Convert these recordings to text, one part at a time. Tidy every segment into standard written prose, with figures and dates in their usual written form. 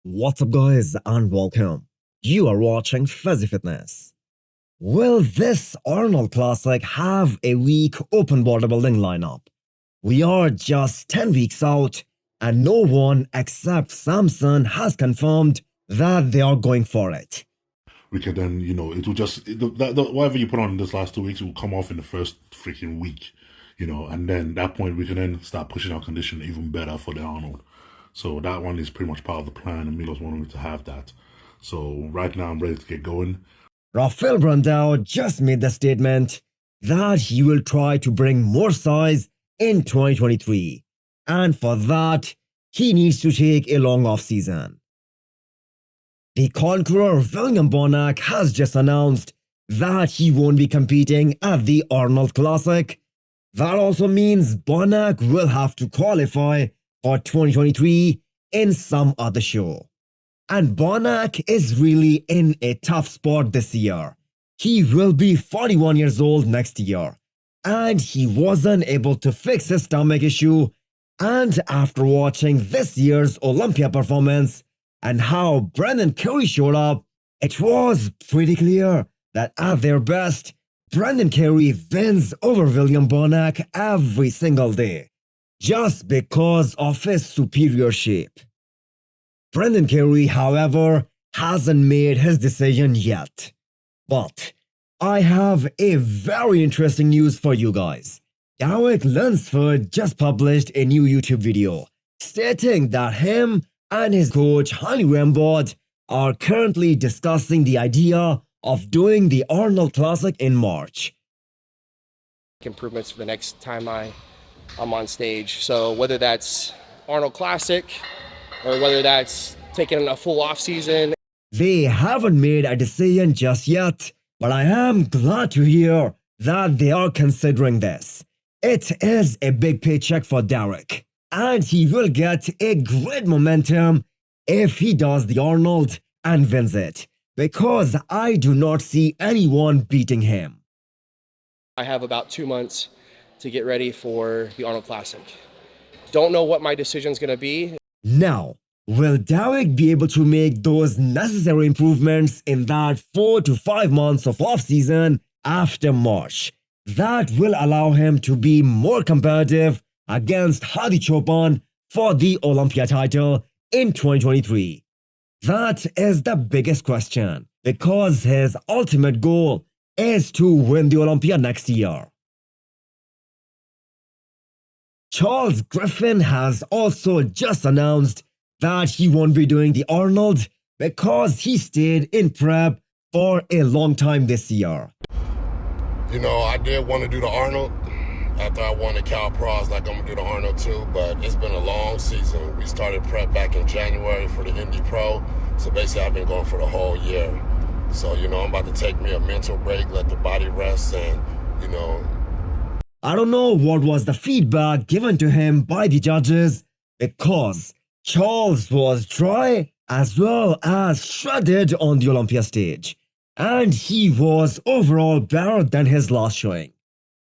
What's up guys and welcome. You are watching Fazi Fitness. Will this Arnold Classic have a weak open bodybuilding lineup? We are just 10 weeks out and no one except Samson has confirmed that they are going for it. We could then, it will just, whatever you put on this last 2 weeks, it will come off in the first freaking week, and then at that point we can then start pushing our condition even better for the Arnold. So that one is pretty much part of the plan, and Milos wanted me to have that. So right now I'm ready to get going. Rafael Brandao just made the statement that he will try to bring more size in 2023, and for that, he needs to take a long off-season. The conqueror William Bonac has just announced that he won't be competing at the Arnold Classic. That also means Bonac will have to qualify for 2023 in some other show. And Bonac is really in a tough spot this year. He will be 41 years old next year, and he wasn't able to fix his stomach issue. And after watching this year's Olympia performance and how Regan Curry showed up, it was pretty clear that at their best, Regan Curry wins over William Bonac every single day, just because of his superior shape. Regan Curry, however, hasn't made his decision yet. But I have a very interesting news for you guys. Lunsford just published a new YouTube video stating that him and his coach Hani Rambod are currently discussing the idea of doing the Arnold Classic in March. Improvements for the next time I'm on stage. So whether that's Arnold Classic or whether that's taking a full off season. They haven't made a decision just yet, but I am glad to hear that they are considering this. It is a big paycheck for Derek, and he will get a great momentum if he does the Arnold and wins it, because I do not see anyone beating him. I have about 2 months to get ready for the Arnold Classic. Don't know what my decision is going to be. Now, will Derek be able to make those necessary improvements in that 4 to 5 months of off-season after March that will allow him to be more competitive against Hadi Choopan for the Olympia title in 2023? That is the biggest question, because his ultimate goal is to win the Olympia next year. Charles Griffen has also just announced that he won't be doing the Arnold because he stayed in prep for a long time this year. I did want to do the Arnold. After I won the Cal Pro, I was like, I'm going to do the Arnold too, but it's been a long season. We started prep back in January for the Indy Pro, so basically I've been going for the whole year. So, I'm about to take me a mental break, let the body rest, and, I don't know what was the feedback given to him by the judges, because Charles was dry as well as shredded on the Olympia stage, and he was overall better than his last showing.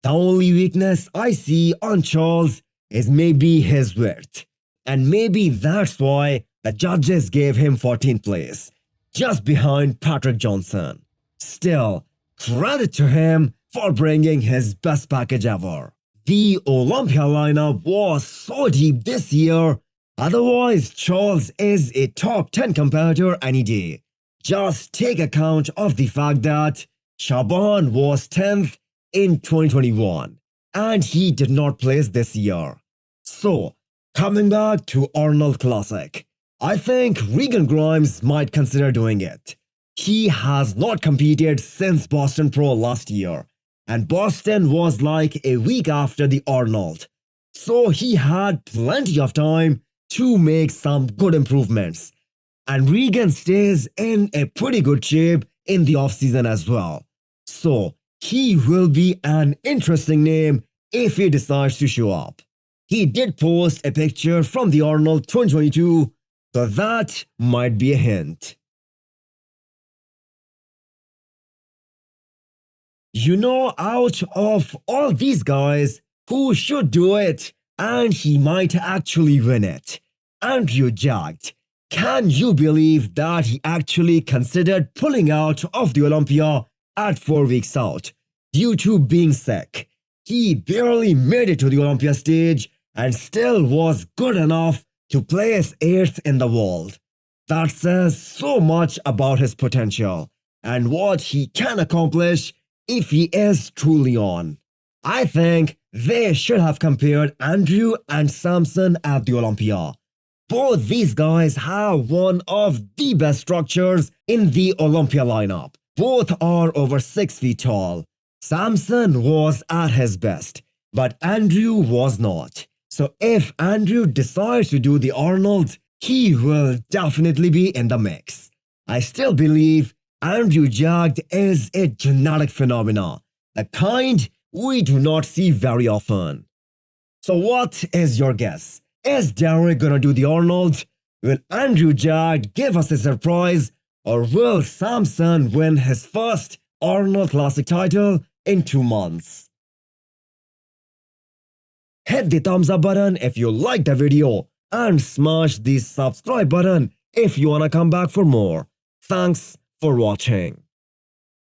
The only weakness I see on Charles is maybe his width, and maybe that's why the judges gave him 14th place, just behind Patrick Johnson. Still, credit to him for bringing his best package ever. The Olympia lineup was so deep this year, otherwise Charles is a top 10 competitor any day. Just take account of the fact that Shaban was 10th in 2021 and he did not place this year. So, coming back to Arnold Classic, I think Regan Grimes might consider doing it. He has not competed since Boston Pro last year, and Boston was like a week after the Arnold, so he had plenty of time to make some good improvements. And Regan stays in a pretty good shape in the offseason as well. So he will be an interesting name if he decides to show up. He did post a picture from the Arnold 2022, so that might be a hint. Out of all these guys, who should do it and he might actually win it. Andrew Jacked. Can you believe that he actually considered pulling out of the Olympia at 4 weeks out due to being sick? He barely made it to the Olympia stage and still was good enough to place 8th in the world. That says so much about his potential and what he can accomplish if he is truly on. I think they should have compared Andrew and Samson at the Olympia. Both these guys have one of the best structures in the Olympia lineup. Both are over 6 feet tall. Samson was at his best, but Andrew was not. So if Andrew decides to do the Arnold, he will definitely be in the mix. I still believe Andrew Jacked is a genetic phenomenon, the kind we do not see very often. So what is your guess? Is Derek gonna do the Arnold? Will Andrew Jacked give us a surprise? Or will Samson win his first Arnold Classic title in 2 months? Hit the thumbs up button if you liked the video and smash the subscribe button if you wanna come back for more. Thanks for watching.